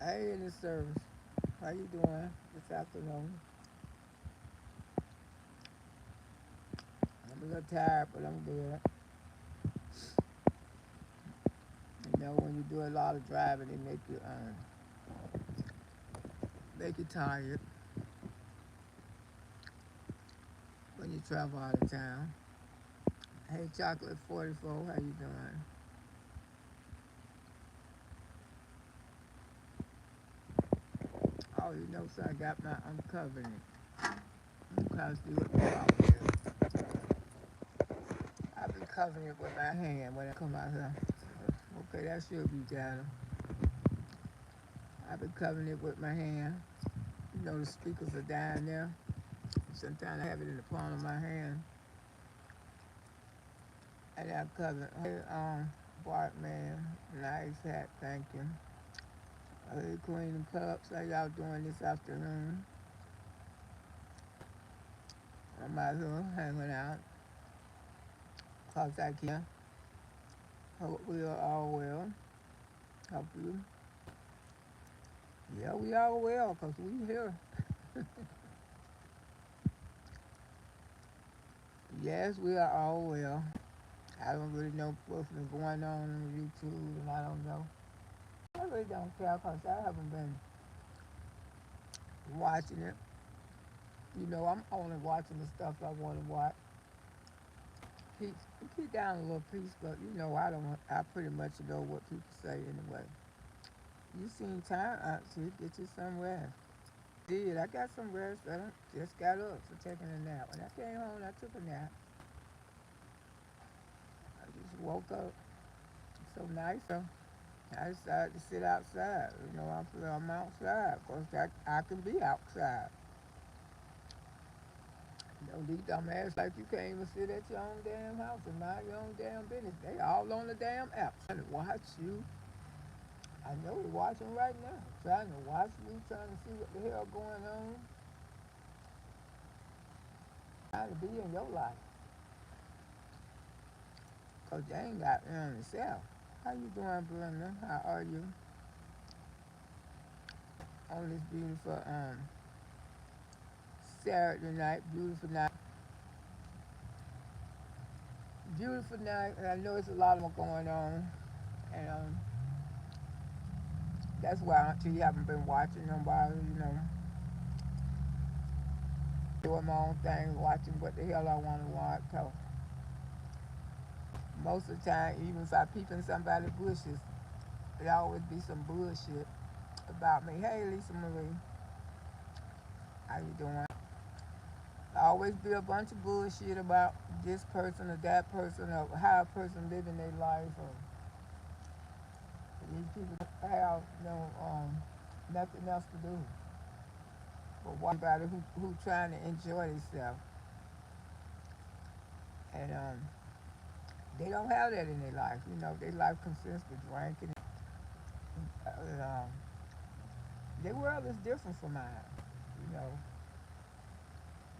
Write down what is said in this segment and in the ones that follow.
Hey, in the service. How you doing this afternoon? I'm a little tired, but I'm good. You know, when you do a lot of driving, it make you tired when you travel out of town. Hey, Chocolate 44, how you doing? Oh, you know, so I'm covering it. I'm constantly with me out here. I've been covering it with my hand when I come out here. Okay, that should be better. I've been covering it with my hand. You know, the speakers are down there. Sometimes I have it in the palm of my hand. And I cover it. Hey, Bart, man. Nice hat, thank you. Hey, Queen of Cups, how y'all doing this afternoon? I'm out here hanging out. Cause I can. Hope we are all well. Hope you. Yeah, we all well, cause we here. Yes, we are all well. I don't really know what's been going on YouTube, and I don't know. I really don't care, cause I haven't been watching it. You know, I'm only watching the stuff I want to watch. Keep, keep down a little piece, but you know, I don't. I pretty much know what people say anyway. You seen time out to get you some rest. Did I got some rest? I don't, just got up for taking a nap. When I came home, I took a nap. I just woke up. It's so nice. I decided to sit outside. You know, I'm outside. Of course, I can be outside. You know, these dumbass like you can't even sit at your own damn house and mind your own damn business. They all on the damn app trying to watch you. I know they're watching right now. Trying to watch me, trying to see what the hell going on. Trying to be in your life. Cause they ain't got none themselves. How you doing, Brenda? How are you on this beautiful Saturday night? Beautiful night. Beautiful night. And I know it's a lot more going on. And that's why until you haven't been watching nobody, you know, doing my own thing, watching what the hell I want to watch. So most of the time, even if I peep in somebody's bushes, it always be some bullshit about me. Hey, Lisa Marie, how you doing? Always be a bunch of bullshit about this person or that person or how a person living their life or these people have nothing else to do but watch somebody who trying to enjoy themselves and they don't have that in their life. You know, their life consists of drinking. And, their world is different from mine. You know,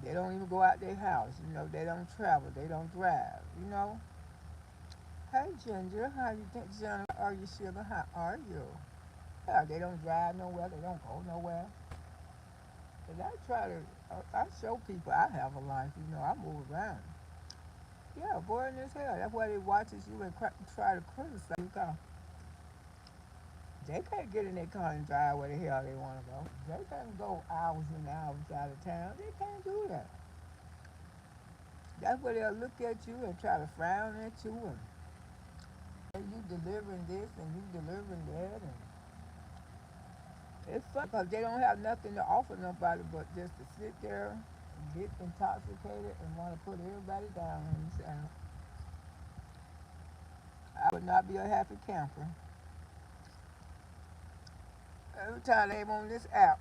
they don't even go out their house. You know, they don't travel. They don't drive. You know. Hey Ginger, how you think? Ginger, how are you, sugar? How are you? Yeah, they don't drive nowhere. They don't go nowhere. And I try to, I show people I have a life. You know, I move around. Yeah, boring as hell. That's why they watches you and try to criticize you. 'Cause they can't get in their car and drive where the hell they want to go. They can't go hours and hours out of town. They can't do that. That's where they'll look at you and try to frown at you and you delivering this and you delivering that. And it's fun because they don't have nothing to offer nobody but just to sit there and get intoxicated and want to put everybody down on themselves. I would not be a happy camper. Every time I'm on this app,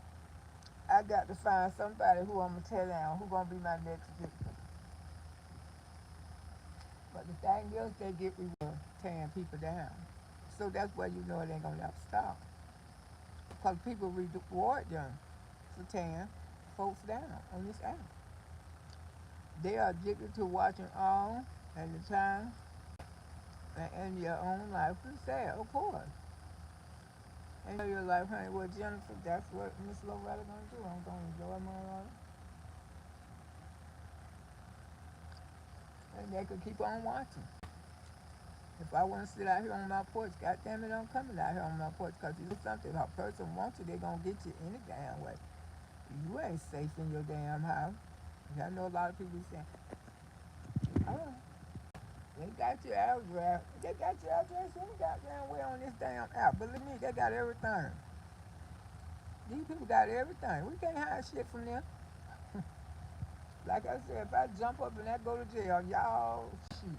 I got to find somebody who I'm gonna tell down who gonna be my next victim. But the thing is, they get reward tearing people down. So that's why you know it ain't gonna ever stop. Because people reward them for tearing folks down on this app. They are addicted to watching all and the time and in your own life. It's sad, of course. enjoy your life, honey. Well, Jennifer, that's what Miss Loretta gonna do. I'm gonna enjoy my life, and they could keep on watching. If I want to sit out here on my porch, goddamn it, I'm coming out here on my porch. Cause you do something. If a person wants you, they gonna get you any damn way. You ain't safe in your damn house. I know a lot of people saying, oh, they got your address. They got your address any goddamn way on this damn app. Believe me, they got everything. These people got everything. We can't hide shit from them. Like I said, if I jump up and I go to jail, y'all, shit,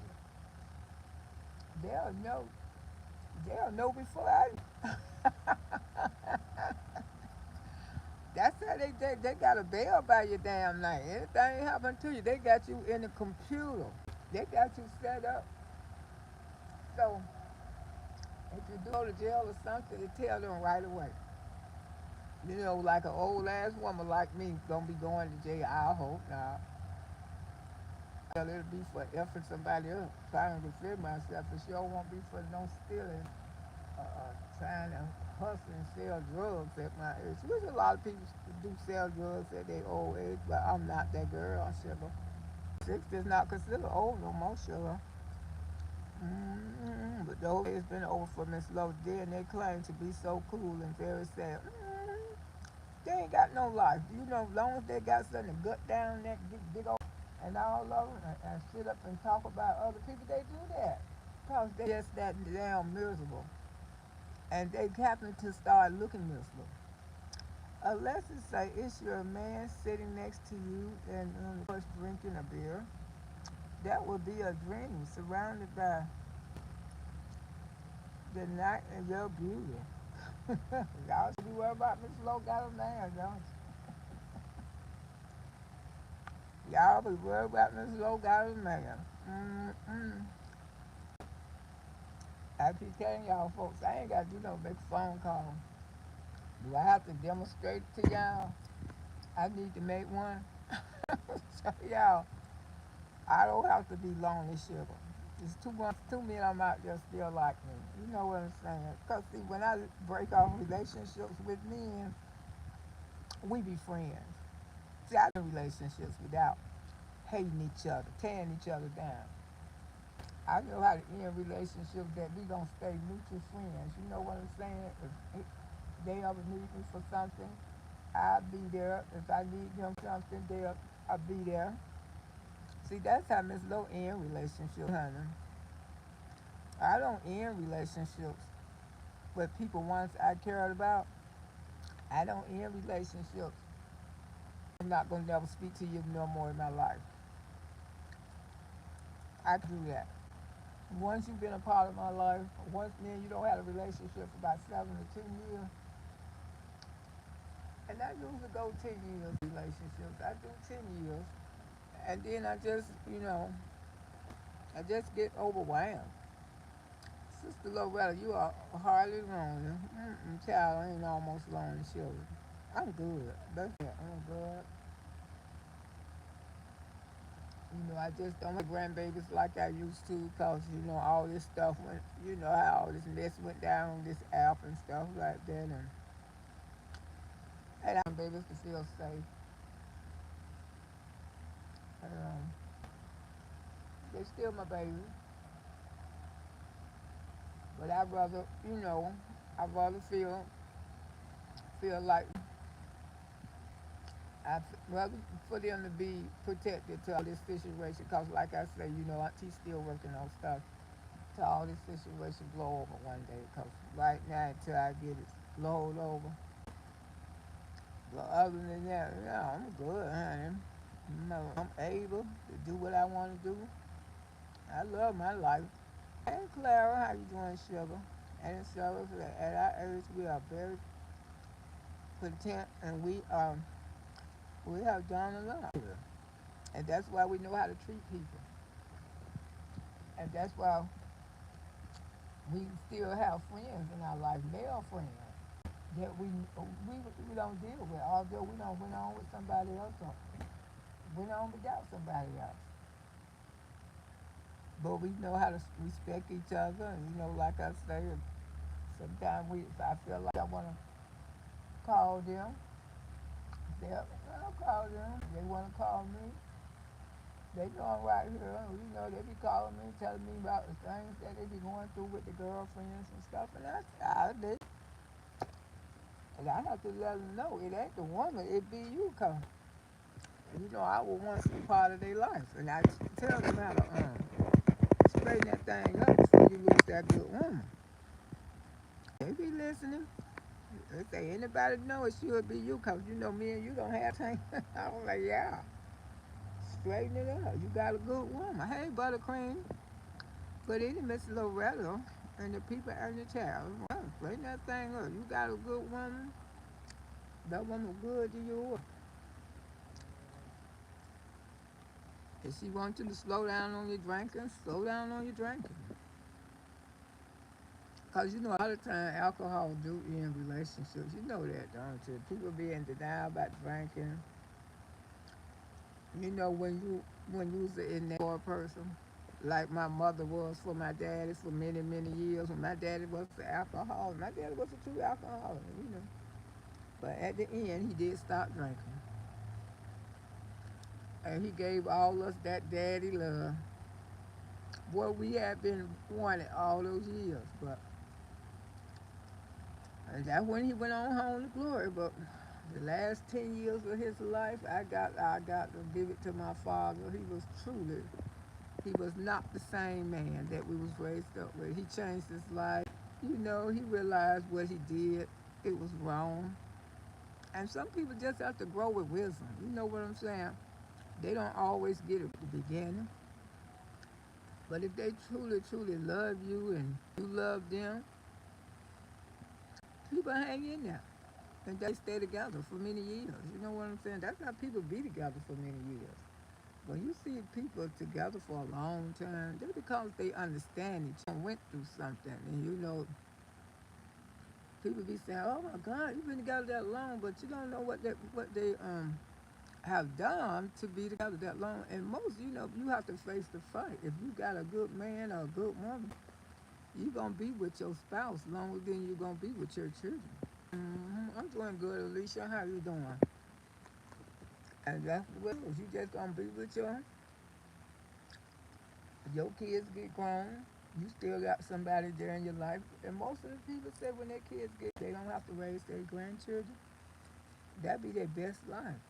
they'll know. They'll know before I. That's how they got a bail by your damn name. Anything happen to you, they got you in the computer. They got you set up. So if you do go to jail or something, they tell them right away. You know, like an old ass woman like me gonna be going to jail. I hope not. Well, it'll be for effort somebody else trying to defend myself. For sure won't be for no stealing, trying to hustle and sell drugs at my age. Which a lot of people do sell drugs at their old age, but I'm not that girl, sugar. 60 is not considered old no more, sugar. But the whole it's been over for Miss Lowe. And they claim to be so cool and very sad. They ain't got no life. You know, as long as they got something to gut down that big old and all of them and sit up and talk about other people, they do that. Because they just that damn miserable. And they happen to start looking miserable. Unless it's say it's your man sitting next to you and drinking a beer, that would be a dream surrounded by the night and your beauty. Y'all should be worried about Miss Lowe got a man, don't you? Y'all be worried about Miss Lowe got a man. Mm-mm. I keep telling y'all folks, I ain't got to do no make a phone call. Do I have to demonstrate to y'all? I need to make one. So y'all, I don't have to be lonely, sugar. There's two men I'm out there still like me. You know what I'm saying? Because see, when I break off relationships with men, we be friends. See, I do relationships without hating each other, tearing each other down. I know how to end relationships that we gonna stay mutual friends. You know what I'm saying? If they ever need me for something, I'll be there. If I need them something, I'll be there. See, that's how Miss Low end relationships, honey. I don't end relationships with people once I cared about. I don't end relationships. I'm not gonna never speak to you no more in my life. I do that. Once you've been a part of my life, once me and you don't have a relationship for about 7 to 10 years, and I usually go 10 years relationships. I do 10 years, and then I just get overwhelmed. Sister Loretta, you are hardly lonely. Child, I ain't almost lonely, sugar. I'm good. That's it. I'm good. I just don't have grandbabies like I used to because, all this stuff went, how all this mess went down on this app and stuff like that. And I want babies to feel safe. And, they're still my baby. But I'd rather feel like I'd rather for them to be protected to all this situation because, like I say, Auntie's still working on stuff to all this situation blow over one day because right now until I get it blowed over. But other than that, yeah, I'm good, honey. I'm able to do what I want to do. I love my life. And Clara, how you doing, sugar? And so at our age, we are very content, and we have done a lot, and that's why we know how to treat people, and that's why we still have friends in our life, male friends that we don't deal with, although we don't went on with somebody else or went on without somebody else. But we know how to respect each other, and like I say, Sometimes if I feel like I want to call them, I'll call them. They want to call me. They know I'm right here. You know, they be calling me, telling me about the things that they be going through with the girlfriends and stuff. And and I have to let them know it ain't the woman, it be you, cause you know I would want to be part of their life. And I tell them how to straighten that thing up before you lose that good woman. They be listening. They say anybody know it should be you, cause you know me and you don't have time. I'm like, yeah, straighten it up. You got a good woman. Hey, buttercream. Good evening, Miss Loretta, and the people in the chat. Well, straighten that thing up. You got a good woman. That woman good to you. If she wants you to slow down on your drinking, slow down on your drinking. Because you know, a lot of time alcohol do end relationships. You know that, don't you? People be in denial about drinking. You know, when you was in that for a person, like my mother was for my daddy for many, many years. When my daddy was an alcoholic, my daddy was a true alcoholic, you know. But at the end, he did stop drinking. And he gave all us that daddy love. Boy, we had been wanted all those years, but and that's when he went on home to glory. But the last 10 years of his life, I got to give it to my father. He was not the same man that we was raised up with. He changed his life. You know, he realized what he did. It was wrong. And some people just have to grow with wisdom. You know what I'm saying? They don't always get it at the beginning. But if they truly, truly love you and you love them, people hang in there. And they stay together for many years. You know what I'm saying? That's how people be together for many years. When you see people together for a long time, just because they understand each other, went through something, and you know, people be saying, "Oh my God, you've been together that long," but you don't know what they have done to be together that long. And most, you know, you have to face the fight. If you got a good man or a good woman, you gonna be with your spouse longer than you gonna be with your children. I'm doing good, Alicia. How you doing? And that's what it is. You just gonna be with your kids get grown. You still got somebody there in your life. And most of the people say when their kids they don't have to raise their grandchildren. That be their best life.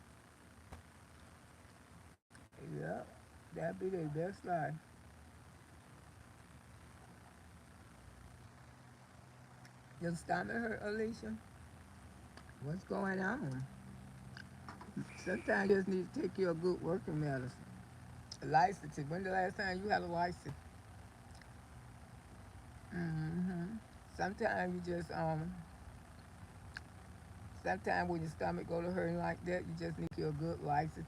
Yeah, that be their best life. Your stomach hurt, Alicia? What's going on? Sometimes you just need to take your good working medicine. License. When the last time you had a license? hmm Sometimes you just sometimes when your stomach go to hurting like that, you just need your good license,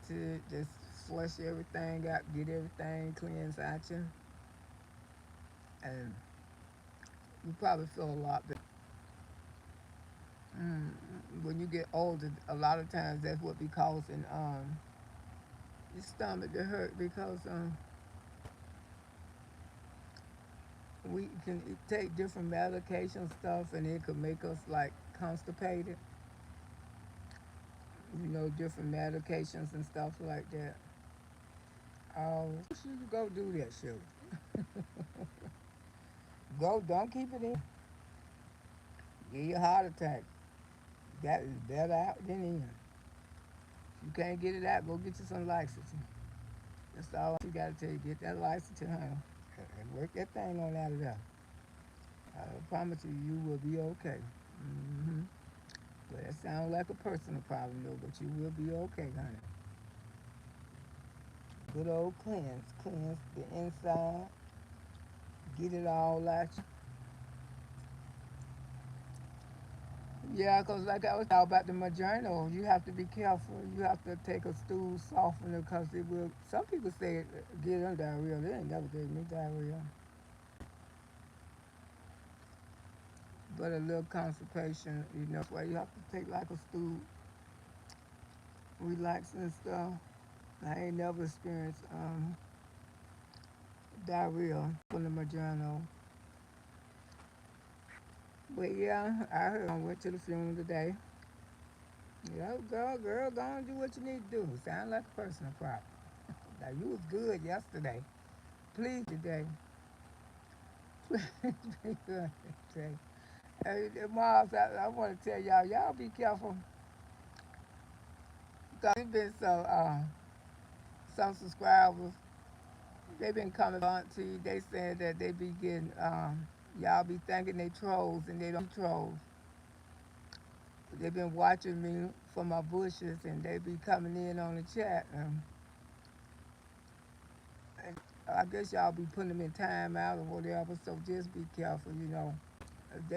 just flush everything out, get everything cleansed out you, and you probably feel a lot better. Mm, when you get older, a lot of times that's what be causing your stomach to hurt because we can take different medication stuff and it could make us like constipated. You know, different medications and stuff like that. You should go do that shit. Go, don't keep it in. Get you a heart attack. That is better out than in. If you can't get it out, go get you some licensing. That's all you gotta tell you. Get that licensing, honey, and work that thing on out of there. I promise you, you will be okay. hmm But that sounds like a personal problem, though. But you will be okay, honey. Good old cleanse the inside, get it all out. Yeah, 'cause like I was talking about the Majournal, you have to be careful. You have to take a stool softener because it will. Some people say it get them diarrhea. They ain't never gave me diarrhea, but a little constipation. You know, that's why you have to take like a stool, relax and stuff. I ain't never experienced diarrhea from the Majournal. But yeah, I heard went to the funeral today. Yeah, girl, go and do what you need to do. Sound like a personal problem. Now you was good yesterday. Please today. Please be good today. Hey, Miles, I want to tell y'all be careful. Cause it's been some subscribers. They been coming on to you. They saying that they be getting y'all be thinking they trolls and they don't be trolls. They been watching me for my bushes and they be coming in on the chat. And I guess y'all be putting them in time out or whatever. So just be careful, you know. If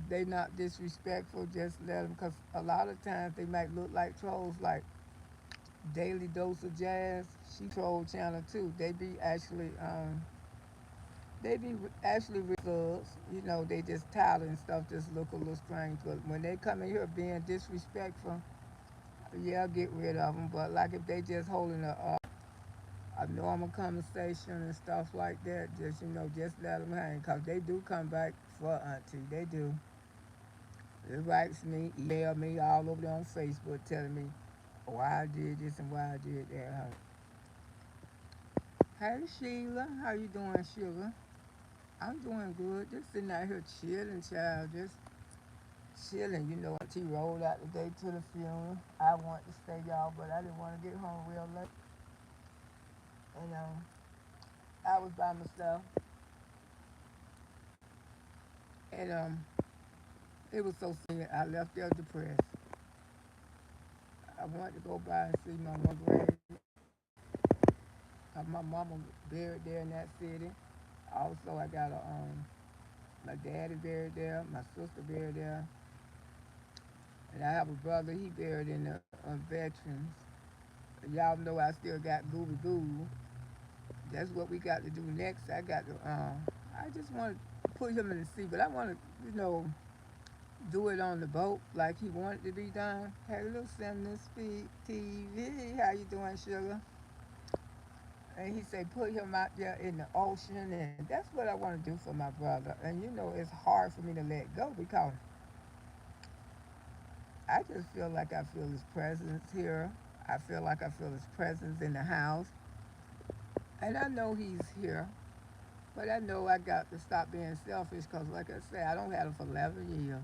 they not disrespectful. Just let them, cause a lot of times they might look like trolls. Like Daily Dose of Jazz, she troll channel too. They be actually thugs. You know, they just tired and stuff. Just look a little strange. But when they come in here being disrespectful, yeah, get rid of them. But like if they just holding a normal conversation and stuff like that, just just let them hang. Cause they do come back for auntie. They do. It writes me, email me all over there on Facebook telling me why I did this and why I did that. Hey Sheila, how you doing, Sugar? I'm doing good. Just sitting out here chilling, child. Just chilling. You know, Auntie rolled out today to the funeral. I wanted to stay, y'all, but I didn't want to get home real late. And I was by myself, and it was so sad. I left there depressed. I wanted to go by and see my mom grave. My mama buried there in that city. Also, I got my daddy buried there, my sister buried there, and I have a brother. He buried in the veterans. Y'all know I still got Gooby Goo. That's what we got to do next. I just want to put him in the sea, but I want to, do it on the boat like he wanted to be done. Hey, little Cinnamon Speed TV, how you doing, sugar? And he said, put him out there in the ocean, and that's what I want to do for my brother. And it's hard for me to let go because I just feel like I feel his presence here. I feel like I feel his presence in the house. And I know he's here. But I know I got to stop being selfish because, like I said, I don't have him for 11 years.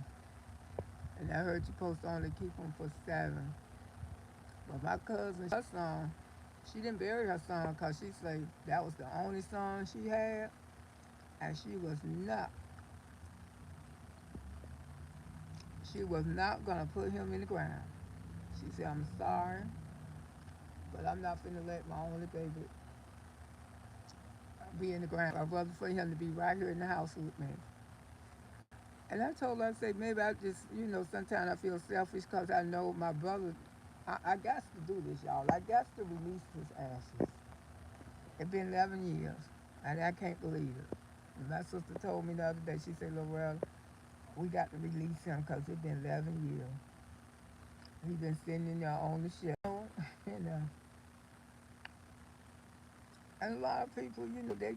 And I heard you supposed to only keep him for 7. But my cousin, her son, she didn't bury her son because she said that was the only son she had. And she was not going to put him in the ground. She said, I'm sorry, but I'm not going to let my only baby be in the ground. I'd rather for him to be right here in the house with me. And I told her, I said, maybe I just, sometimes I feel selfish because I know my brother, I got to do this, y'all. I got to release his ashes. It's been 11 years, and I can't believe it. And my sister told me the other day, she said, Loretta, we got to release him because it's been 11 years. He's been sitting in there on the shelf. and, uh, and a lot of people, they're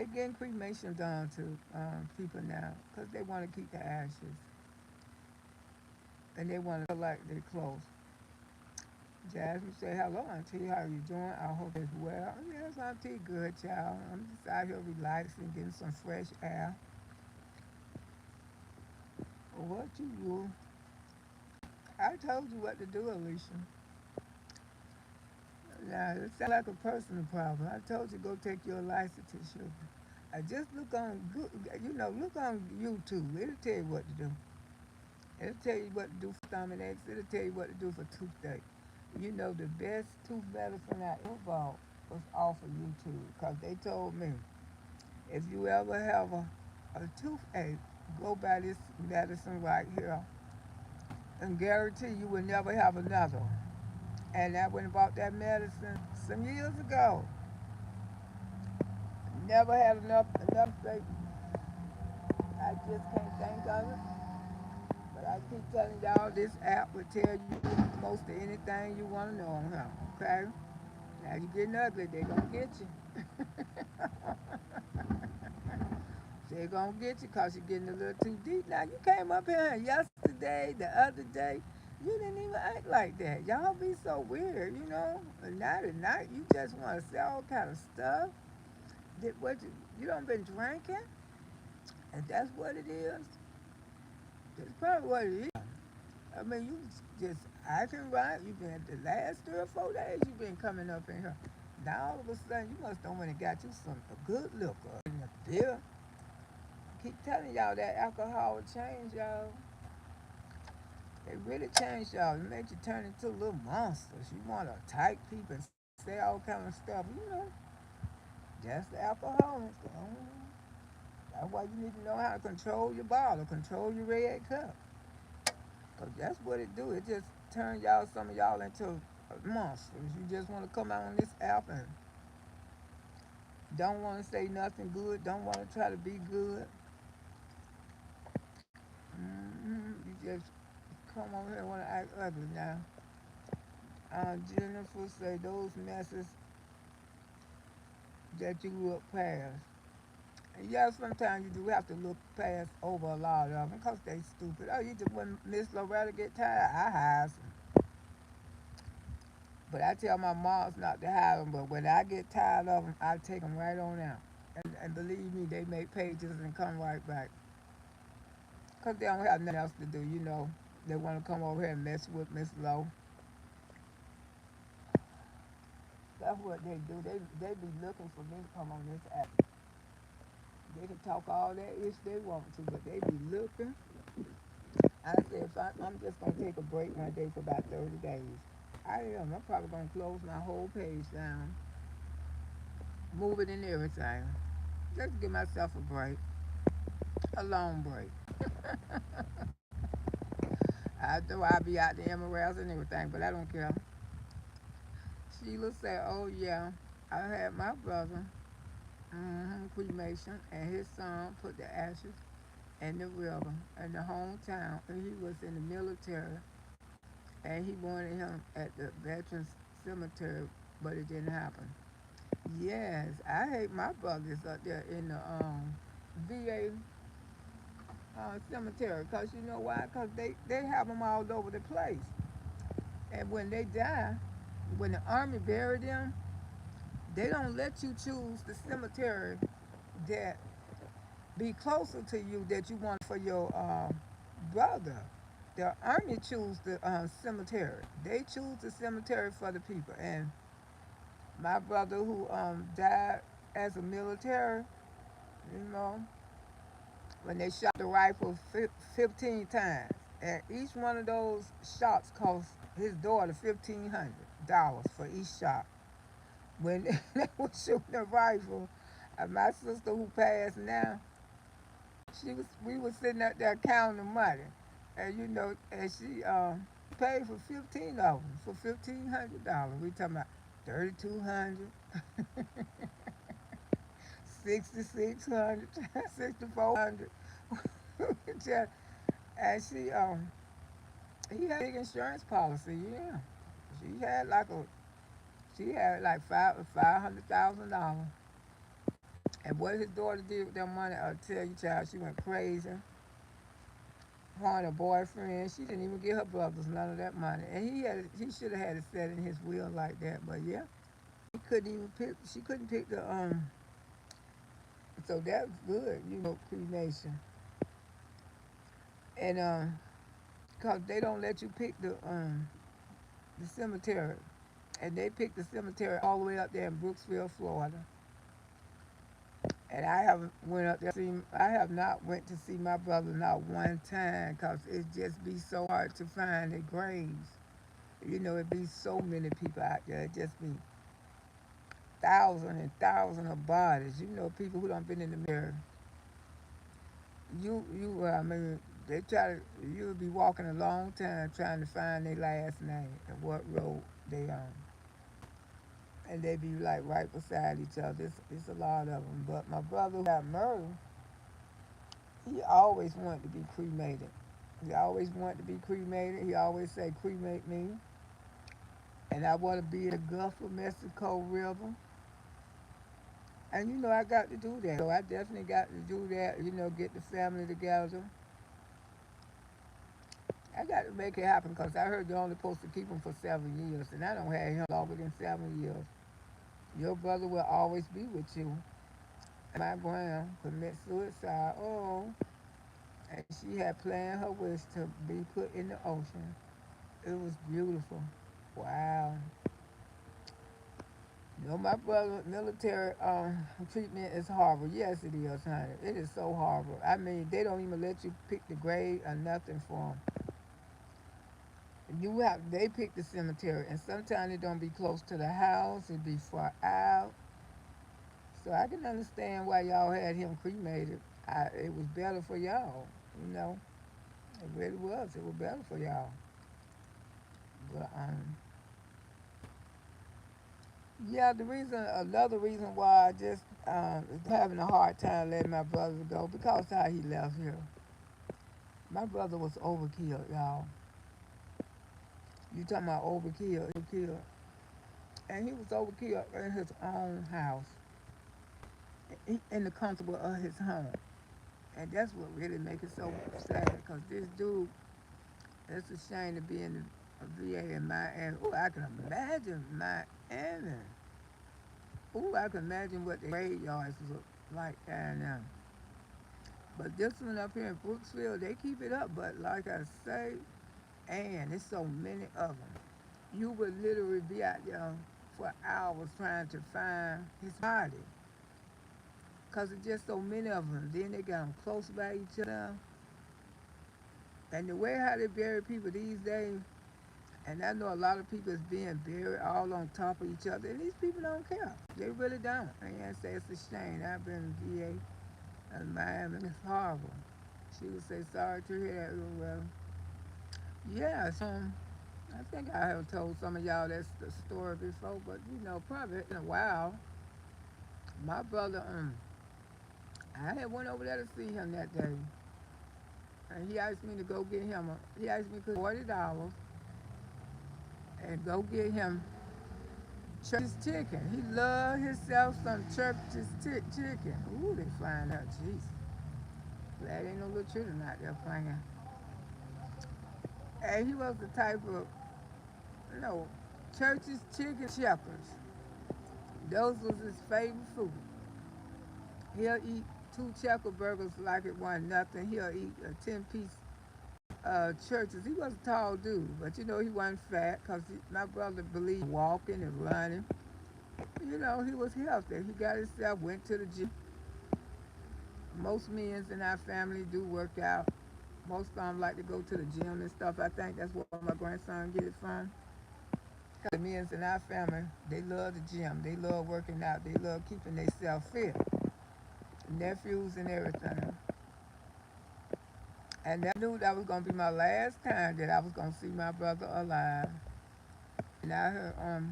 getting cremation done to people now because they want to keep the ashes and they want to feel like they're close. Jasmine say, hello, Auntie. How you doing? I hope it's well. Yes, Auntie, good, child. I'm just out here relaxing, getting some fresh air. What you do? I told you what to do, Alicia. Now, it sounds like a personal problem. I told you go take your license to sugar. I just look on YouTube. It'll tell you what to do. It'll tell you what to do for stomach aches. It'll tell you what to do for toothache. The best tooth medicine I ever bought was off of YouTube because they told me if you ever have a toothache, go buy this medicine right here and guarantee you will never have another one. And I went and bought that medicine some years ago. Never had enough steak. I just can't think of it. But I keep telling y'all this app will tell you most of anything you want to know on her. Okay? Now you getting ugly, they gonna get you. Say they're going to get you because you're getting a little too deep. Now, you came up here yesterday, the other day, you didn't even act like that. Y'all be so weird, you know. And now tonight, you just want to say all kind of stuff. You don't been drinking? And that's what it is. That's probably what it is. I mean, you just acting right. You've been the last 3 or 4 days. You've been coming up in here. Now all of a sudden, you must have went and got you some a good liquor in the beer. Keep telling y'all that alcohol will change y'all. It really changed y'all. It made you turn into little monsters. You want to attack people and say all kind of stuff. You know, that's the alcohol. That's why you need to know how to control your bottle, control your red cup. Cause that's what it do. It just turn y'all, some of y'all into monsters. You just want to come out on this app and don't want to say nothing good. Don't want to try to be good. You just come over here and want to act ugly now. Jennifer say those messes that you look past. And yeah, sometimes you do have to look past over a lot of them because they stupid. Oh, you just when Miss Loretta get tired, I hire some. But I tell my moms not to hire them. But when I get tired of them, I take them right on out. And believe me, they make pages and come right back. Because they don't have nothing else to do, you know. They want to come over here and mess with Miss Lowe. That's what they do. They be looking for me to come on this app. They can talk all that ish they want to, but they be looking. I said, I'm just going to take a break one day for about 30 days. I am. I'm probably going to close my whole page down, move it and everything. Just give myself a break, a long break. I know I'll be out the emeralds and everything, but I don't care. Sheila said, oh yeah, I had my brother cremation, and his son put the ashes in the river in the hometown, and he was in the military, and he wanted him at the Veterans Cemetery, but it didn't happen. Yes, I hate my brothers up there in the VA cemetery, because you know why? Because they have them all over the place. And when they die, when the army buried them, they don't let you choose the cemetery that be closer to you that you want for your brother. The army choose the cemetery. They choose the cemetery for the people. And my brother who died as a military, you know, when they shot the rifle 15 times, and each one of those shots cost his daughter $1,500 for each shot. When they were shooting the rifle, my sister who passed now, we were sitting out there counting the money, and you know, and she paid for 15 of them for $1,500. We talking about 3,200, 6,600, 6,400. And he had a big insurance policy. Yeah, she had like a she had like $500,000. And what his daughter did with that money, I'll tell you, child, she went crazy. Her and her boyfriend, she didn't even give her brothers none of that money. And he should have had it set in his will like that. But yeah, he couldn't even pick. She couldn't pick the. So that's good, you know, cremation. And cause they don't let you pick the cemetery, and they picked the cemetery all the way up there in Brooksville, Florida. And I haven't went up there. I have not went to see my brother not one time, cause it just be so hard to find their graves. You know, it be so many people out there. It just be thousands and thousands of bodies. You know, people who don't been in the mirror. I mean, they try to. You'll be walking a long time trying to find their last name and what road they on, and they be like right beside each other. It's a lot of them. But my brother who got murdered, he always wanted to be cremated. He always wanted to be cremated. He always say, cremate me. And I want to be in the Gulf of Mexico River. And I got to do that. So I definitely got to do that. Get the family together. I got to make it happen because I heard you're only supposed to keep him for 7 years, and I don't have him longer than 7 years. Your brother will always be with you. My grand commit suicide. Oh, and she had planned her wish to be put in the ocean. It was beautiful. Wow. My brother military treatment is horrible. Yes, it is, honey. It is so horrible. I mean, they don't even let you pick the grave or nothing for them. They pick the cemetery, and sometimes it don't be close to the house. It be far out. So I can understand why y'all had him cremated. It was better for y'all, you know. It really was. It was better for y'all. But yeah, another reason why I just having a hard time letting my brother go because how he left here. My brother was overkill, y'all. You talking about overkill, and he was overkill in his own house, in the comfortable of his home, and that's what really makes it so sad. Cause this dude, it's a shame to be in the VA in Miami. Oh, I can imagine Miami. Oh, I can imagine what the graveyards look like down there. But this one up here in Brooksville, they keep it up. But like I say, and there's so many of them. You would literally be out there for hours trying to find his body. Because there's just so many of them. Then they got them close by each other. And the way how they bury people these days, and I know a lot of people is being buried all on top of each other, and these people don't care. They really don't. And I say it's a shame. I've been in VA in Miami. It's horrible. She would say, sorry to hear that. Well, yeah, I think I have told some of y'all that the story before, but probably in a while. My brother, I had went over there to see him that day, and he asked me to go get him. He asked me for $40 and go get him church's chicken. He loved himself some church's chicken. Ooh, they flying out, jeez. Glad ain't no little children out there playing. And he was the type of, you know, church's chicken shepherds. Those was his favorite food. He'll eat two checker burgers like it wasn't nothing. He'll eat a 10-piece churches. He was a tall dude, but he wasn't fat because my brother believed in walking and running. He was healthy. He got himself, went to the gym. Most men in our family do work out. Most of them like to go to the gym and stuff. I think that's where my grandson get it from. The men in our family, they love the gym. They love working out. They love keeping themselves fit. Nephews and everything. And I knew that was going to be my last time that I was going to see my brother alive. And I heard,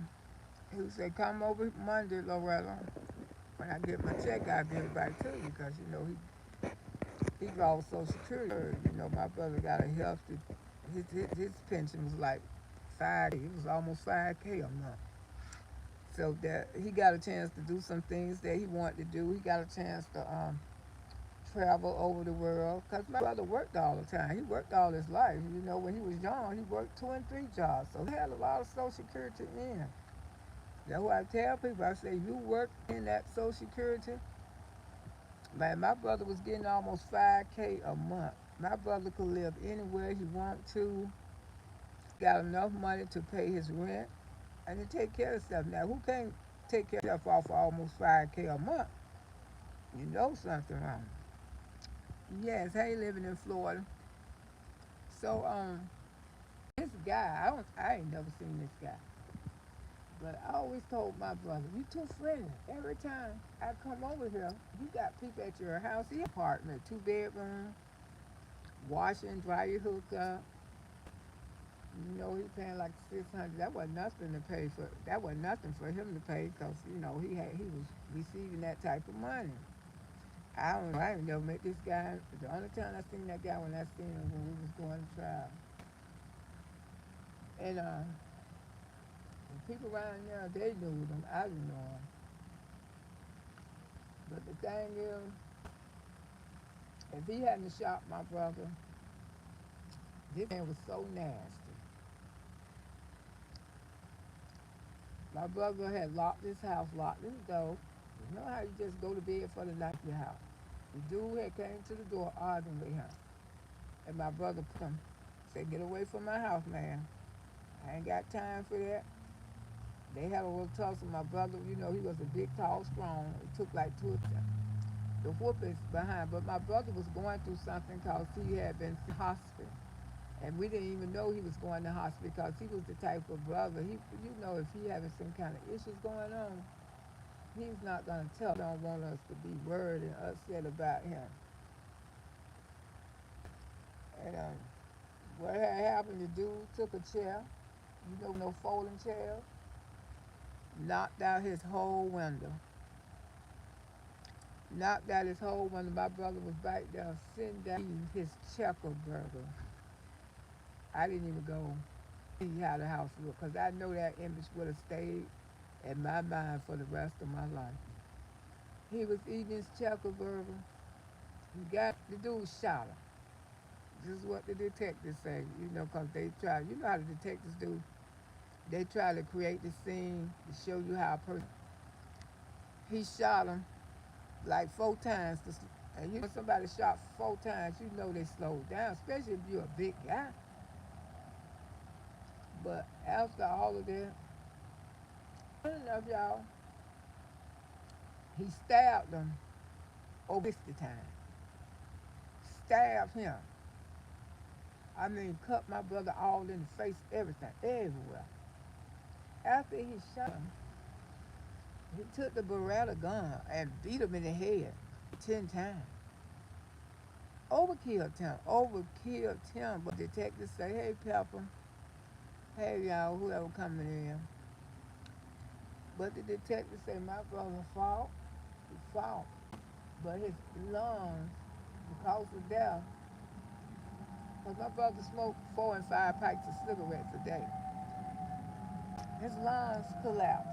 he would say, come over Monday, Loretta. When I get my check, I'll give it back to you because, he lost Social Security. My brother got a healthy, his pension was like 5K. It was almost 5K a month. So that he got a chance to do some things that he wanted to do. He got a chance to travel over the world. Because my brother worked all the time. He worked all his life. When he was young, he worked 2 and 3 jobs. So he had a lot of Social Security in. That's why I tell people, I say, you work in that Social Security. Man, my brother was getting almost 5K a month. My brother could live anywhere he want to. Got enough money to pay his rent and to take care of stuff. Now, who can't take care of stuff off of almost 5K a month? You know something wrong. Yes, he living in Florida. So, this guy, I ain't never seen this guy. But I always told my brother, you too friendly. Every time I come over here, you got people at your house, your apartment, 2 bedroom, wash and dry your hook up. He paying like 600. That wasn't nothing to pay for. That wasn't nothing for him to pay because he was receiving that type of money. I don't know. I ain't never met this guy. The only time I seen that guy when I seen him when we was going to trial. And the people around there, they knew him. I didn't know him. But the thing is, if he hadn't shot my brother, this man was so nasty. My brother had locked his house, locked his door. You know how you just go to bed for the night in your house. The dude had came to the door arguing with him. And my brother put him, said, get away from my house, man. I ain't got time for that. They had a little tussle. My brother, you know, he was a big, tall, strong. It took like two of them. The whoopings behind. But my brother was going through something because he had been to hospital. And we didn't even know he was going to hospital because he was the type of brother, you know, if he having some kind of issues going on, he's not going to tell. He don't want us to be worried and upset about him. And what had happened, the dude took a chair, you know, no folding chair, knocked out his whole window. Knocked out his whole window. My brother was back there sitting down eating his checker burger. I didn't even go see how the house looked because I know that image would have stayed in my mind for the rest of my life. He was eating his checker burger. He got the dude shot him. This is what the detectives say, you know, because they try, you know how the detectives do. They try to create the scene to show you how a person. He shot him like 4 times. And you know, somebody shot 4 times, you know they slow down, especially if you're a big guy. But after all of that, enough, y'all, he stabbed him over 50 times. Stabbed him. I mean, cut my brother all in the face, everything, everywhere. After he shot him, he took the Beretta gun and beat him in the head 10 times. Overkilled him. But detectives say, hey, Pepper, hey, y'all, whoever coming in. But the detectives say my brother fought. He fought. But his lungs, because of death, because my brother smoked 4 and 5 packs of cigarettes a day, his lungs collapsed.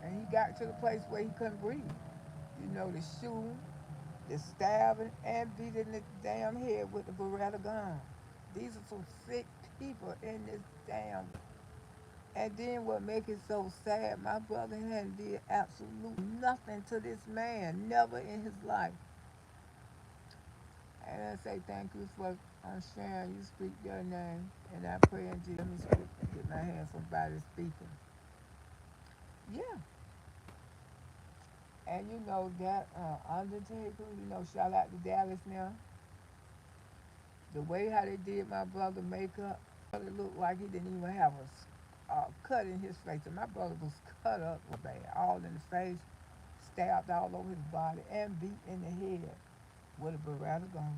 And he got to the place where he couldn't breathe. You know, the shooting, the stabbing, and beating the damn head with the Beretta gun. These are some sick people in this damn. And then what makes it so sad, my brother hadn't did absolutely nothing to this man, never in his life. And I say thank you for sharing. You speak your name, and I pray in Jesus. Let me speak, get my hands somebody speaking. Yeah, and you know that Undertaker, you know, shout out to Dallas now. The way how they did my brother makeup, it looked like he didn't even have a cut in his face. And my brother was cut up bad, all in the face, stabbed all over his body, and beat in the head with a Beretta gun.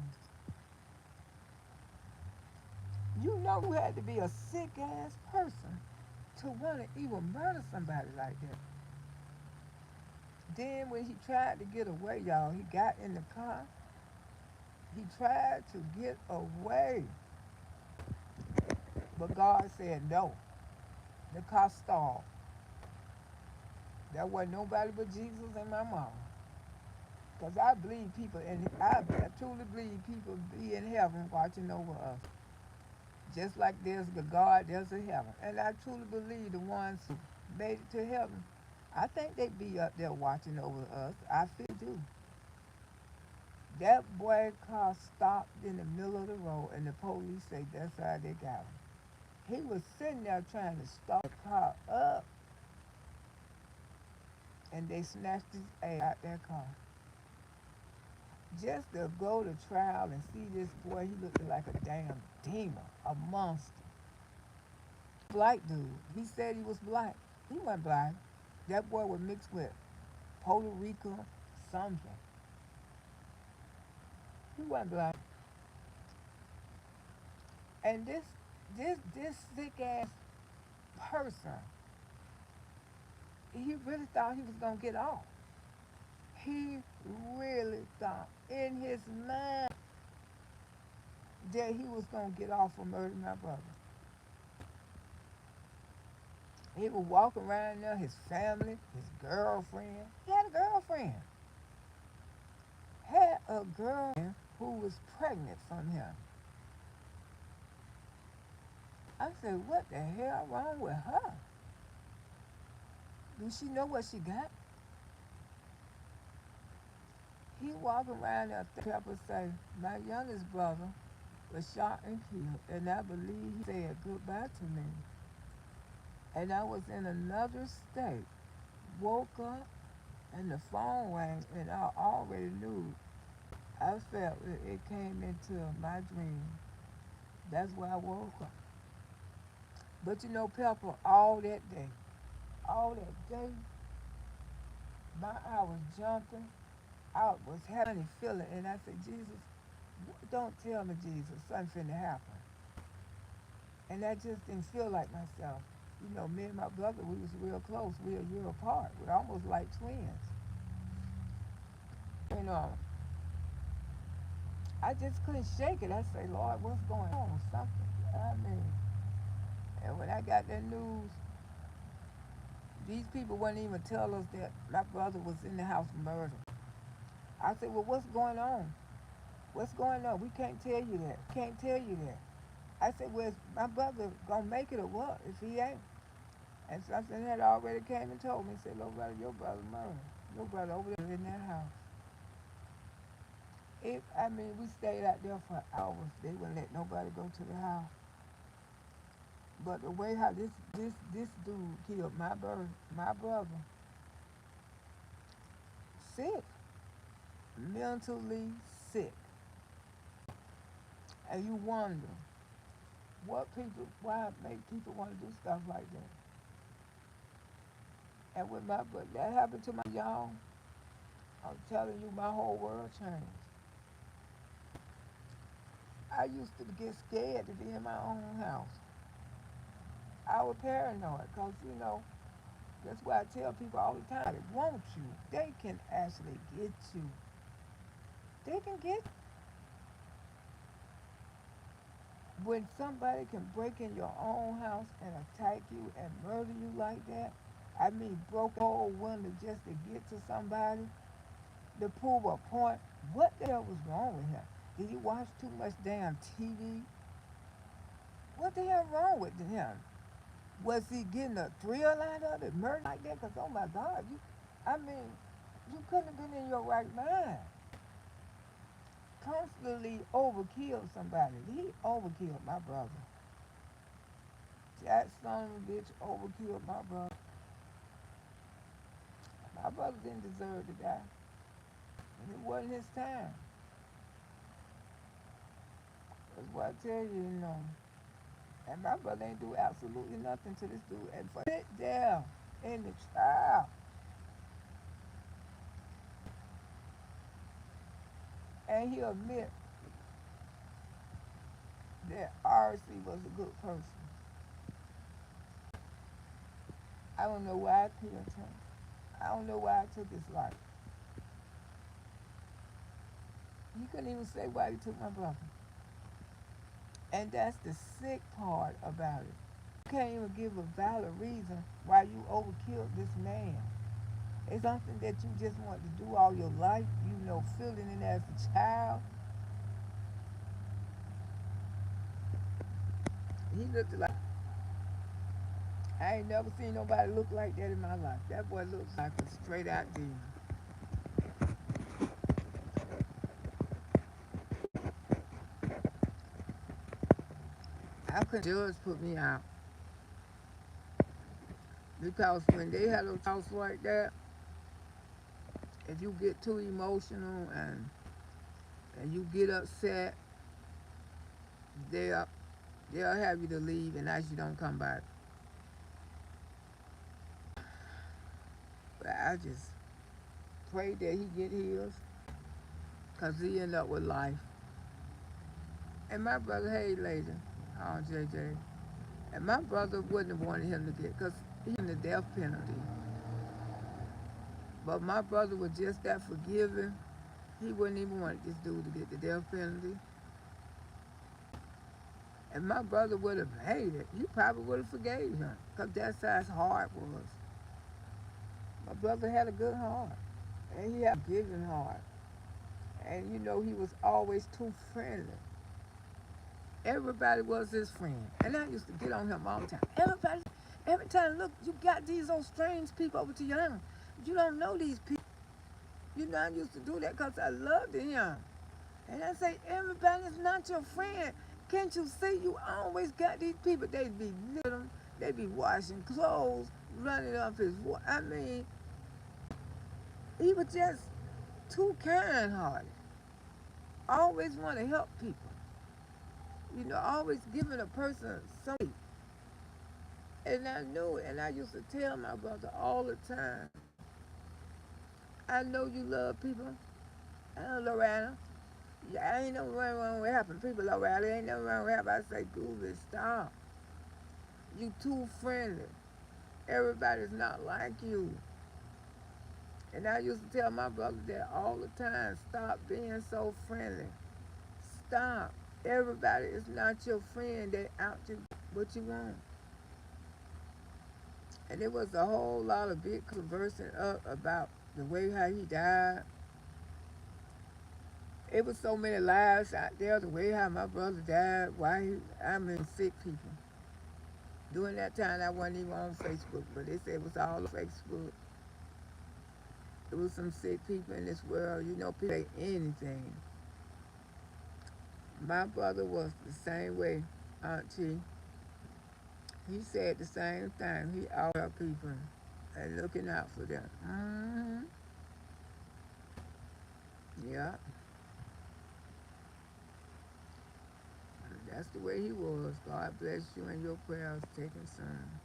You know you had to be a sick ass person to want to even murder somebody like that. Then when he tried to get away, y'all, he got in the car. He tried to get away, but God said no. The car stalled. There wasn't nobody but Jesus and my mama. Because I believe people, and I truly believe people be in heaven watching over us. Just like there's a God, there's a heaven. And I truly believe the ones who made it to heaven, I think they be up there watching over us. I feel do. That boy car stopped in the middle of the road, and the police say that's how they got him. He was sitting there trying to start the car up, and they snatched his ass out that car. Just to go to trial and see this boy, he looked like a damn demon, a monster. Black dude. He said he was black. He wasn't black. That boy was mixed with Puerto Rico, something. He wasn't black. And this sick ass person, he really thought he was gonna get off. He really thought in his mind that he was gonna get off for murdering my brother. He was walking around there, his family, his girlfriend. He had a girlfriend. a girl who was pregnant from him. I said, what the hell wrong with her? Do she know what she got? He walking around there, Pepper say, my youngest brother was shot and killed, and I believe he said goodbye to me. And I was in another state, woke up, and the phone rang, and I already knew. I felt it came into my dream. That's why I woke up. But you know, Pepper, all that day, I was jumping. I was having a feeling, and I said, Jesus, don't tell me, Jesus, something finna happen. And I just didn't feel like myself. You know, me and my brother, we was real close. We a year apart. We're almost like twins. You know, I just couldn't shake it. I say, Lord, what's going on? Something. I mean, and when I got that news, these people wouldn't even tell us that my brother was in the house murdered. I said, well, what's going on? What's going on? We can't tell you that. Can't tell you that. I said, well, is my brother gonna make it or what if he ain't? And something had already came and told me, said, Loretta, your brother murdered. Your brother over there in that house. I mean, we stayed out there for hours. They wouldn't let nobody go to the house. But the way how this dude killed my brother, sick, mentally sick. And you wonder why make people want to do stuff like that. And with that happened to my y'all, I'm telling you, my whole world changed. I used to get scared to be in my own house. I was paranoid because, you know, that's why I tell people all the time, they want you. They can actually get you. They can get you. When somebody can break in your own house and attack you and murder you like that, I mean, broke a whole window just to get to somebody, to prove a point, what the hell was wrong with him? Did he watch too much damn TV? What the hell wrong with him? Was he getting a thrill out of it, murder like that? Because, oh my God, I mean, you couldn't have been in your right mind. Constantly overkilled somebody. He overkilled my brother. That son of a bitch overkilled my brother. My brother didn't deserve to die. And it wasn't his time. That's why I tell you, you know. And my brother ain't do absolutely nothing to this dude. And for sit there in the trial. And he admit that RC was a good person. I don't know why I killed him. I don't know why I took his life. He couldn't even say why he took my brother. And that's the sick part about it. You can't even give a valid reason why you overkilled this man. It's something that you just want to do all your life, you know, feeling it as a child. He looked like, I ain't never seen nobody look like that in my life. That boy looks like a straight out demon. How could judge put me out? Because when they have those talks like that, if you get too emotional and you get upset, they'll have you to leave and ask you don't come back. But I just pray that he get healed, because he end up with life. And my brother, hey lady, JJ, and my brother wouldn't have wanted him to get, because he's in the death penalty. But my brother was just that forgiving. He wouldn't even want this dude to get the death penalty. And my brother would have hated it. He probably would have forgave him, because that's how his heart was. My brother had a good heart, and he had a giving heart. And he was always too friendly. Everybody was his friend. And I used to get on him all the time. Every time, look, you got these old strange people over to your house. You don't know these people. I used to do that because I loved him. And I say, everybody's not your friend. Can't you see you always got these people? They be little, they be washing clothes, running up his. I mean, he was just too kind-hearted. Always want to help people. Always giving a person something. And I knew it. And I used to tell my brother all the time, I know you love people. I know Loretta. Yeah, I ain't no wrong with helping people, Loretta. Ain't no wrong with helping. I say, Google, stop. You too friendly. Everybody's not like you. And I used to tell my brother that all the time. Stop being so friendly. Stop. Everybody is not your friend. They out to what you want. And there was a whole lot of big conversing up about the way how he died. It was so many lies out there, the way how my brother died, I mean sick people. During that time I wasn't even on Facebook, but they said it was all on Facebook. It was some sick people in this world, people say anything. My brother was the same way, Auntie. He said the same thing. He always helped people and looking out for them. Yeah, that's the way he was. God bless you and your prayers taking some.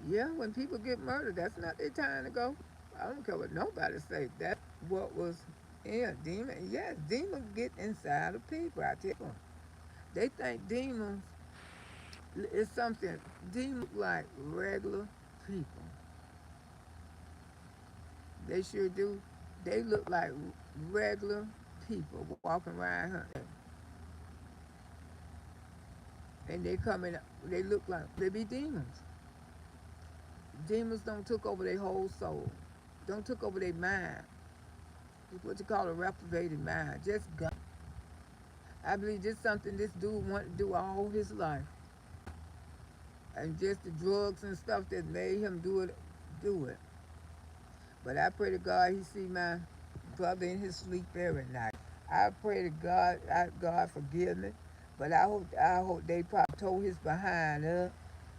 Yeah, when people get murdered, that's not their time to go. I don't care what nobody say. That's what was in demon. Yes, demons get inside of people. I tell you, they think demons is something. Demons like regular people. They sure do. They look like regular people walking around here, and they come in. They look like they be demons. Demons don't took over their whole soul. Don't took over their mind. It's what you call a reprobated mind. Just God. I believe this is something this dude wanted to do all his life. And just the drugs and stuff that made him do it. But I pray to God he see my brother in his sleep every night. I pray to God, God forgive me. But I hope they probably tore his behind up.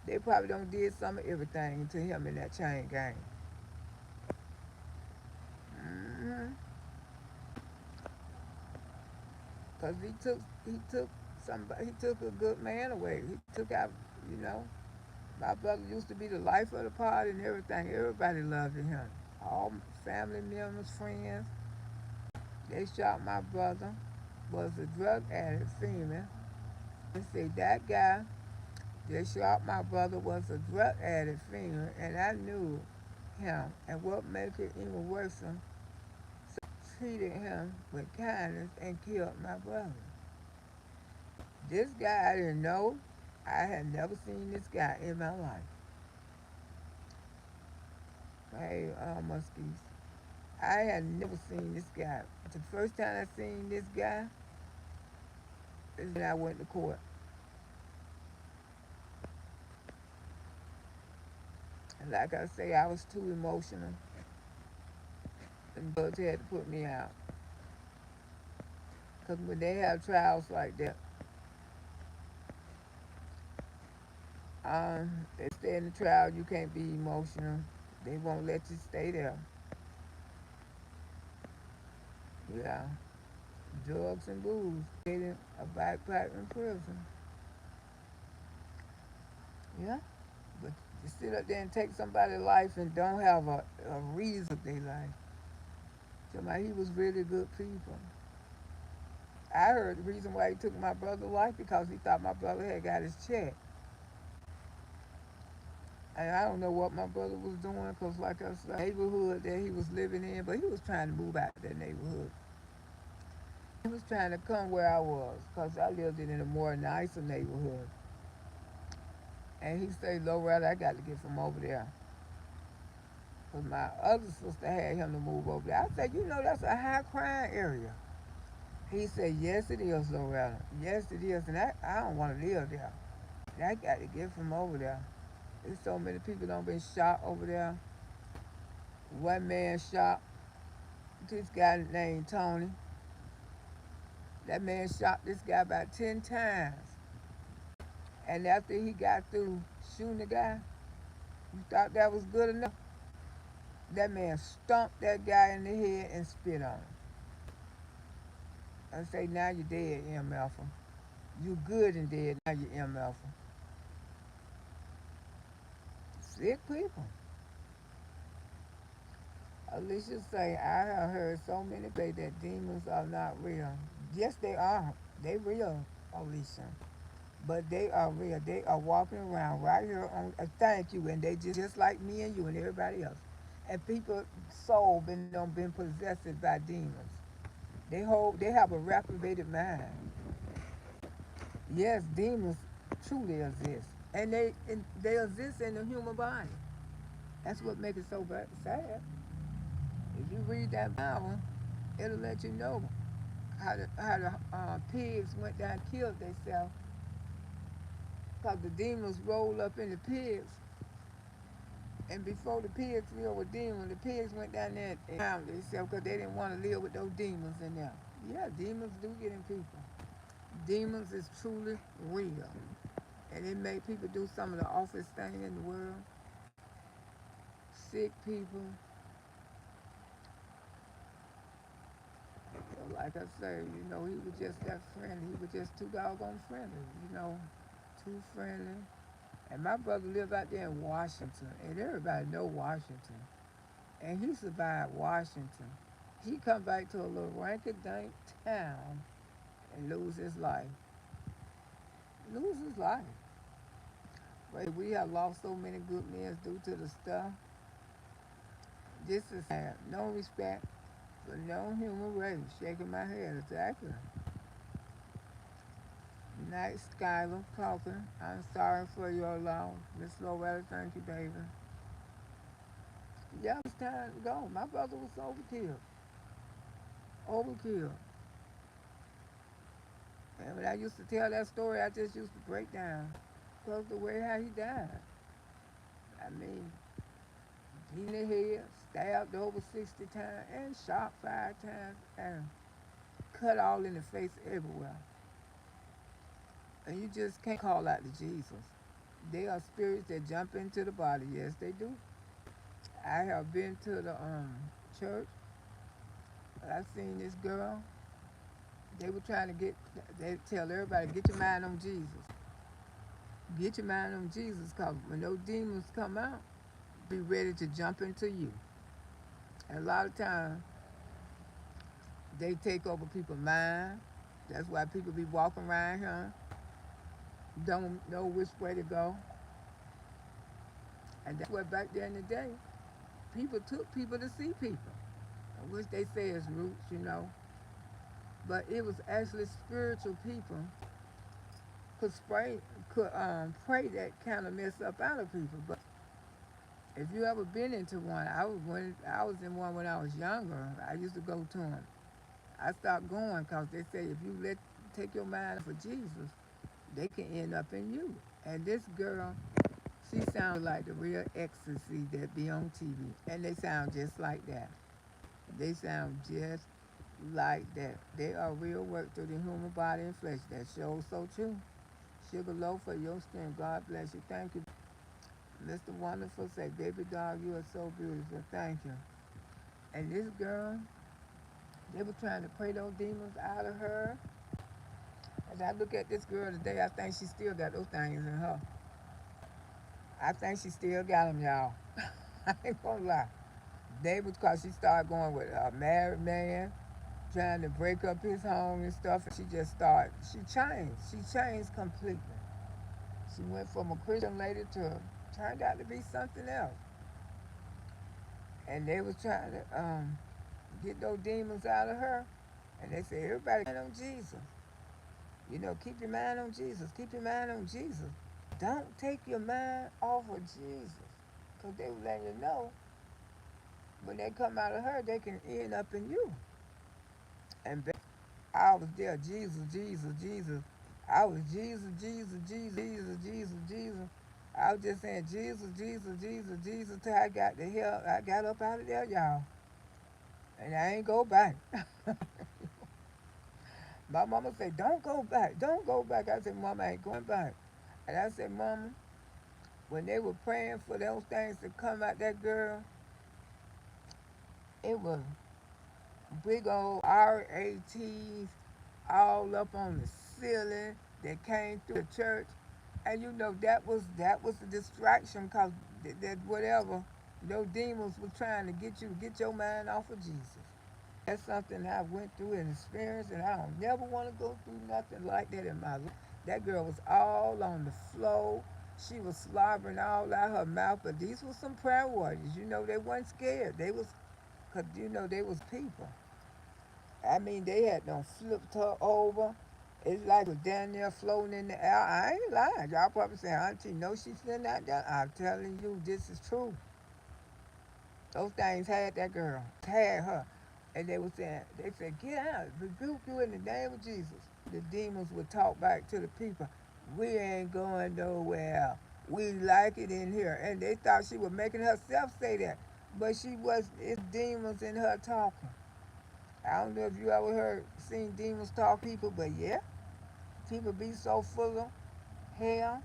They probably don't did some of everything to him in that chain gang. Mm-hmm. Cause he took a good man away. He took out, you know. My brother used to be the life of the party and everything. Everybody loved him. All family members, friends. They shot my brother. Was a drug addict, female. They say that guy that shot my brother was a drug addict, female, and I knew him. And what made it even worse, treated him with kindness and killed my brother. This guy I didn't know. I had never seen this guy in my life. Hey, Muskies. I had never seen this guy. The first time I seen this guy is when I went to court. And like I say, I was too emotional. And the judge had to put me out. Because when they have trials like that, they stay in the trial, you can't be emotional. They won't let you stay there. Yeah. Drugs and booze. Getting a backpack in prison. Yeah. But to sit up there and take somebody's life and don't have a reason for their life. Somebody, he was really good people. I heard the reason why he took my brother's life because he thought my brother had got his check. And I don't know what my brother was doing because, like I said, the neighborhood that he was living in, but he was trying to move out of that neighborhood. He was trying to come where I was because I lived in a more nicer neighborhood. And he said, Loretta, I got to get from over there. Because my other sister had him to move over there. I said, that's a high crime area. He said, yes, it is, Loretta. Yes, it is. And I don't want to live there. And I got to get from over there. There's so many people don't been shot over there. One man shot this guy named Tony. That man shot this guy about 10 times. And after he got through shooting the guy, you thought that was good enough? That man stomped that guy in the head and spit on him. And say, now you're dead, MFer. You good and dead, now you're MFer. Sick people. Alicia say, I have heard so many say that demons are not real. Yes, they are. They real, Alicia. But they are real. They are walking around right here on, thank you, and they just like me and you and everybody else. And people soul been possessed by demons. They have a reprobated mind. Yes, demons truly exist. And they exist in the human body. That's what makes it so sad. If you read that Bible, it'll let you know how the pigs went down and killed themselves because the demons rolled up in the pigs. And before the pigs filled with demons, the pigs went down there and found themselves because they didn't want to live with those demons in there. Yeah, demons do get in people. Demons is truly real. And it make people do some of the awfulest things in the world. Sick people. So like I say, he was just that friendly. He was just too doggone friendly, too friendly. And my brother lived out there in Washington, and everybody know Washington. And he survived Washington. He come back to a little ranky-dink town and lose his life. Lose his life. But we have lost so many good men due to the stuff. This is sad. No respect for no human race. Shaking my head, exactly. Night, Skylar, talking. I'm sorry for your loss. Miss Loretta, thank you, baby. Yeah, it's time to go. My brother was overkill. Overkill. And when I used to tell that story, I just used to break down. Because the way how he died. I mean, beat in the head, stabbed over 60 times, and shot 5 times, and cut all in the face everywhere. And you just can't call out to Jesus. They are spirits that jump into the body. Yes, they do. I have been to the church. I seen this girl. They were trying to they tell everybody, get your mind on Jesus. Get your mind on Jesus, because when those demons come out, be ready to jump into you. And a lot of times, they take over people's mind. That's why people be walking around here, don't know which way to go. And that's what back there in the day, people took people to see people, which they say is roots. But it was actually spiritual people could spray, could pray that kind of mess up out of people. But if you ever been into one, I was in one when I was younger. I used to go to them. I stopped going because they say if you take your mind for Jesus, they can end up in you. And this girl, she sounded like the real ecstasy that be on TV, and they sound just like that. They sound just like that. They are real work through the human body and flesh. That shows so true. Sugar low for your skin. God bless you. Thank you. Mr. Wonderful say, baby dog, you are so beautiful. Thank you. And this girl, they were trying to pray those demons out of her. As I look at this girl today, I think she still got those things in her. I think she still got them, y'all. I ain't gonna lie. They was cause she started going with a married man, trying to break up his home and stuff. And she changed. She changed completely. She went from a Christian lady to turned out to be something else. And they was trying to get those demons out of her. And they said, everybody on Jesus. Keep your mind on Jesus. Keep your mind on Jesus. Don't take your mind off of Jesus. Because they were letting you know when they come out of her, they can end up in you. And I was there, Jesus, Jesus, Jesus. I was Jesus, Jesus, Jesus, Jesus, Jesus, Jesus. I was just saying Jesus, Jesus, Jesus, Jesus till I got the hell. I got up out of there, y'all, and I ain't go back. My mama said, "Don't go back, don't go back." I said, "Mama, I ain't going back." And I said, "Mama, when they were praying for those things to come out that girl, it was big old RATs all up on the ceiling that came through the church, and that was the distraction because that whatever those demons were trying to get you to get your mind off of Jesus. That's something I went through and experienced, and I don't never want to go through nothing like that in my life. That girl was all on the floor. She was slobbering all out her mouth, but these were some prayer warriors. They weren't scared. They was, cause they was people. I mean, they had them flipped her over. It's like it was down there floating in the air. I ain't lying. Y'all probably saying, Auntie, no, she's still not down. I'm telling you, this is true. Those things had that girl, had her. And they said, get out, rebuke you in the name of Jesus. The demons would talk back to the people. We ain't going nowhere. We like it in here. And they thought she was making herself say that. But she was, it's demons in her talking. I don't know if you ever seen demons talk people, but yeah, people be so full of hell,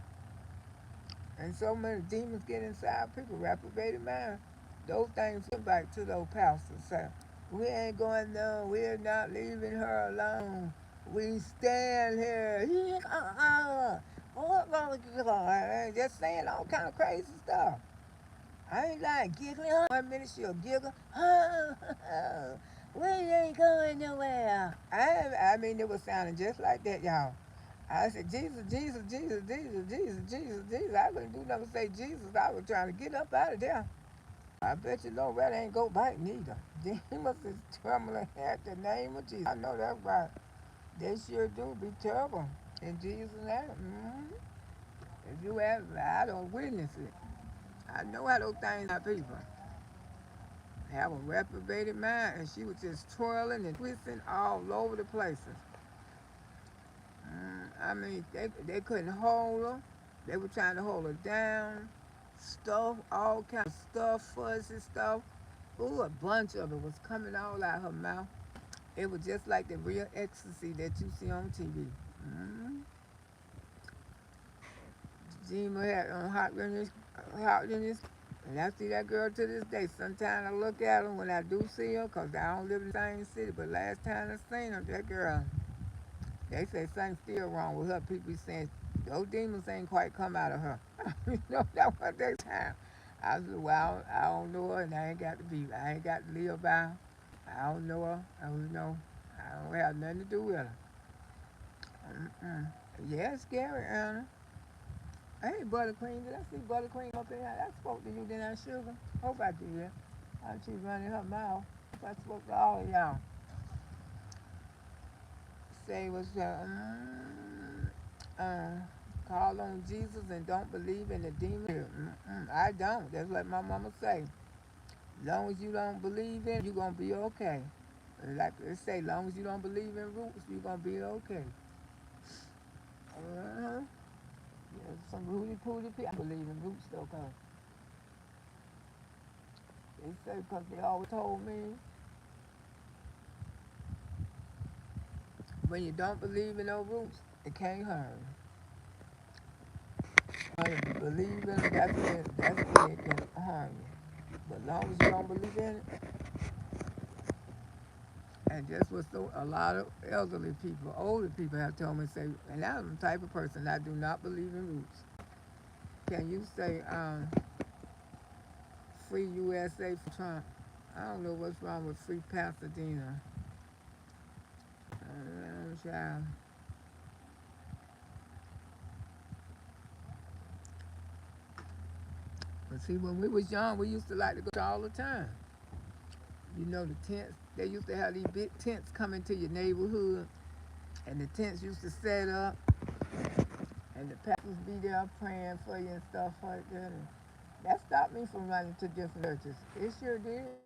and so many demons get inside people, reprobated mind. Those things come back to those pastors say, we ain't going no, we're not leaving her alone. We stand here. Just saying all kind of crazy stuff. I ain't lying, giggling. 1 minute she'll giggle. We ain't going nowhere. I mean, it was sounding just like that, y'all. I said, Jesus, Jesus, Jesus, Jesus, Jesus, Jesus, Jesus. I couldn't do nothing but say Jesus. I was trying to get up out of there. I bet you Loretta ain't go back neither. Demons is trembling at the name of Jesus. I know that's right. They sure do be terrible. In Jesus' name. If you ask me, I don't witness it. I know how those things are people. Have a reprobated mind, and she was just twirling and twisting all over the places. I mean, they couldn't hold her. They were trying to hold her down. Stuff, all kind of stuff, fuzzy stuff. Ooh, a bunch of it was coming all out her mouth. It was just like the real ecstasy that you see on TV. Mm-hmm. Gina had on hot Linux. And I see that girl to this day. Sometimes I look at her when I do see her, because I don't live in the same city. But last time I seen her, that girl, they say something's still wrong with her. People be saying, those demons ain't quite come out of her. That's what they time. I said, well, I don't know her, and I ain't got to live by her. I don't know her. I don't know. I don't have nothing to do with her. Mm-mm. Yeah, it's scary, Anna. Hey, Buttercream, did I see Buttercream up in here? I spoke to you, didn't I, Sugar? Hope I did. She's running her mouth. I spoke to all of y'all. Say what's call on Jesus and don't believe in the demon. I don't. That's what my mama say. As long as you don't believe in it, you're going to be okay. Like they say, as long as you don't believe in roots, you're going to be okay. Uh-huh. Yeah, some rooty pooty people. I believe in roots though, cause they say, because they always told me, when you don't believe in no roots, it can't harm you. When you believe in it, that's when it can harm you. But as long as you don't believe in it, and just what a lot of elderly people, older people have told me, say, and I'm the type of person I do not believe in roots. Can you say free USA for Trump? I don't know what's wrong with free Pasadena. Child. But see, when we was young, we used to like to go all the time. The tents, they used to have these big tents coming to your neighborhood, and the tents used to set up, and the pastors be there praying for you and stuff like that. And that stopped me from running to different churches. It sure did.